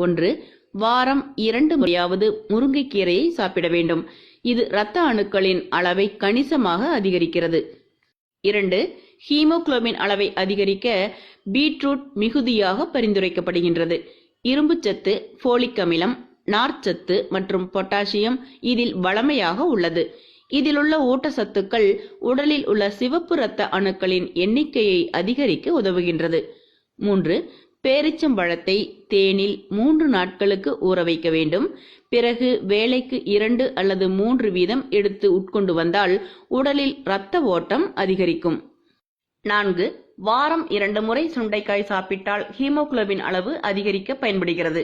1. வாரம் 2 முறையாவது முருங்கைக்கீரையை சாப்பிட வேண்டும். இது இரத்த அணுக்களின் அளவை கணிசமாக அதிகரிக்கிறது. 2. ஹீமோகுளோபின் அளவை அதிகரிக்க பீட்ரூட் மிகுதியாக பரிந்துரைக்கப்படுகின்றது. இரும்புச்சத்து, போலிக் அமிலம், நார்ச்சத்து மற்றும் பொட்டாசியம் இதில் வளமையாக உள்ளது. இதிலுள்ள ஊட்டச்சத்துக்கள் உடலில் உள்ள சிவப்பு இரத்த அணுக்களின் எண்ணிக்கையை அதிகரிக்க உதவுகின்றது. 3. பேரிச்சம்பழத்தை தேனில் 3 நாட்களுக்கு ஊற வைக்க வேண்டும். பிறகு வேளைக்கு 2 அல்லது 3 வீதம் எடுத்து உட்கொண்டு வந்தால் உடலில் இரத்த ஓட்டம் அதிகரிக்கும். 4. வாரம் 2 முறை சுண்டைக்காய் சாப்பிட்டால் ஹீமோகுளோபின் அளவு அதிகரிக்க பயன்படுகிறது.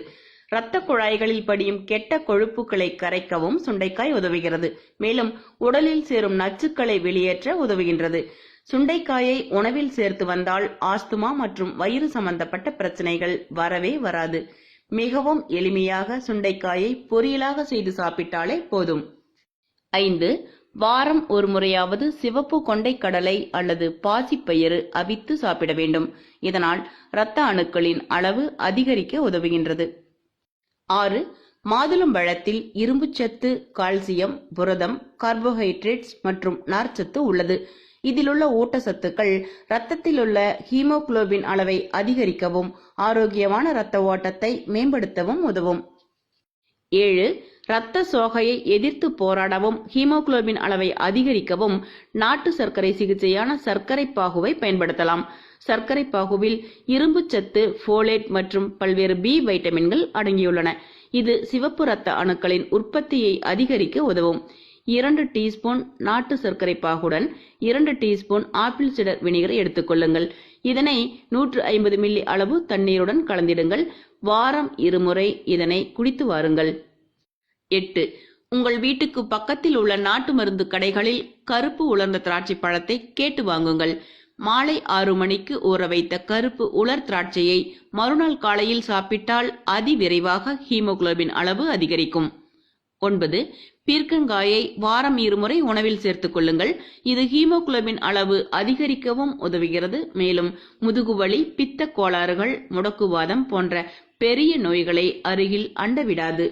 இரத்த குழாய்களில் படியும் கெட்ட கொழுப்புகளை கரைக்கவும் சுண்டைக்காய் உதவுகிறது. மேலும் உடலில் சேரும் நச்சுக்களை வெளியேற்ற உதவுகின்றது. சுண்டைக்காயை உணவில் சேர்த்து வந்தால் ஆஸ்துமா மற்றும் வயிறு சம்பந்தப்பட்ட பிரச்சனைகள் வரவே வராது. மிகவும் எளிமையாக சுண்டைக்காயை பொரியலாக செய்து சாப்பிட்டாலே போதும். 5. வாரம் 1 முறையாவது சிவப்பு கொண்டைக்கடலை அல்லது பாசிப்பயிறு அவித்து சாப்பிட வேண்டும். இதனால் இரத்த அணுக்களின் அளவு அதிகரிக்க உதவுகின்றது. 6. மாதுளம்பழத்தில் இரும்புச்சத்து, கால்சியம், புரதம், கார்போஹைட்ரேட்ஸ் மற்றும் நார்ச்சத்து உள்ளது. இதிலுள்ள ஊட்டச்சத்துக்கள் இரத்தத்தில் உள்ள ஹீமோகுளோபின் அளவை அதிகரிக்கவும் ஆரோக்கியமான இரத்த ஓட்டத்தை மேம்படுத்தவும் உதவும். 7. இரத்த சோகையை எதிர்த்து போராடவும் ஹீமோகுளோபின் அளவை அதிகரிக்கவும் நாட்டு சர்க்கரை சிகிச்சையான சர்க்கரை பாகுவை பயன்படுத்தலாம். சர்க்கரை பாகுவில் இரும்புச்சத்து, போலேட் மற்றும் பல்வேறு பி வைட்டமின்கள் அடங்கியுள்ளன. இது சிவப்பு இரத்த அணுக்களின் உற்பத்தியை அதிகரிக்க உதவும். 2 டீஸ்பூன் நாட்டு சர்க்கரை பாகுடன் 2 டீஸ்பூன் ஆப்பிள் சிடர் வினிகர் எடுத்துக்கொள்ளுங்கள். இதனை 150 மில்லி அளவு தண்ணீருடன் கலந்திடுங்கள். வாரம் 2 முறை இதனை குடித்து வாருங்கள். 8. உங்கள் வீட்டுக்கு பக்கத்தில் உள்ள நாட்டு மருந்து கடைகளில் கருப்பு உலர்ந்த திராட்சை பழத்தை கேட்டு வாங்குங்கள். மாலை 6 மணிக்கு ஊற வைத்த கருப்பு உலர் திராட்சையை மறுநாள் காலையில் சாப்பிட்டால் அதிவிரைவாக ஹீமோகுளோபின் அளவு அதிகரிக்கும். 9. பீர்க்கங்காயை வாரம் 2 முறை உணவில் சேர்த்துக் கொள்ளுங்கள். இது ஹீமோகுளோபின் அளவு அதிகரிக்கவும் உதவுகிறது. மேலும் முதுகுவலி, பித்த கோளாறுகள், முடக்குவாதம் போன்ற பெரிய நோய்களை அருகில் அண்டவிடாது.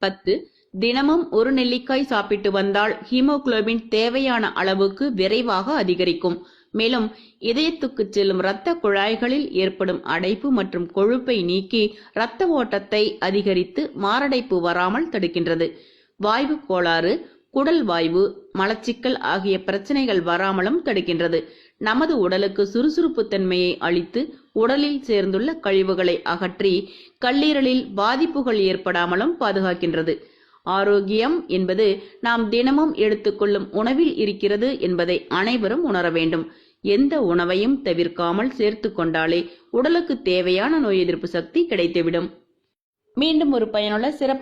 10. தினமும் 1 நெல்லிக்காய் சாப்பிட்டு வந்தால் ஹீமோகுளோபின் தேவையான அளவுக்கு விரைவாக அதிகரிக்கும். மேலும் இதயத்துக்கு செல்லும் இரத்த குழாய்களில் ஏற்படும் அடைப்பு மற்றும் கொழுப்பை நீக்கி இரத்த ஓட்டத்தை அதிகரித்து மாரடைப்பு வராமல் தடுக்கின்றது. வாய்வு கோளாறு, குடல் வாய்வு, மலச்சிக்கல் ஆகிய பிரச்சனைகள் வராமலும் தடுக்கின்றது. நமது உடலுக்கு சுறுசுறுப்பு தன்மையை அளித்து உடலில் சேர்ந்துள்ள கழிவுகளை அகற்றி கல்லீரலில் பாதிப்புகள் ஏற்படாமலும் பாதுகாக்கின்றது. ஆரோக்கியம் என்பது நாம் தினமும் எடுத்துக்கொள்ளும் உணவில் இருக்கிறது என்பதை அனைவரும் உணர வேண்டும். எந்த உணவையும் தவிர்க்காமல் சேர்த்து கொண்டாலே உடலுக்கு தேவையான நோய் எதிர்ப்பு சக்தி கிடைத்துவிடும். மீண்டும் ஒரு பயனுள்ள சிறப்பு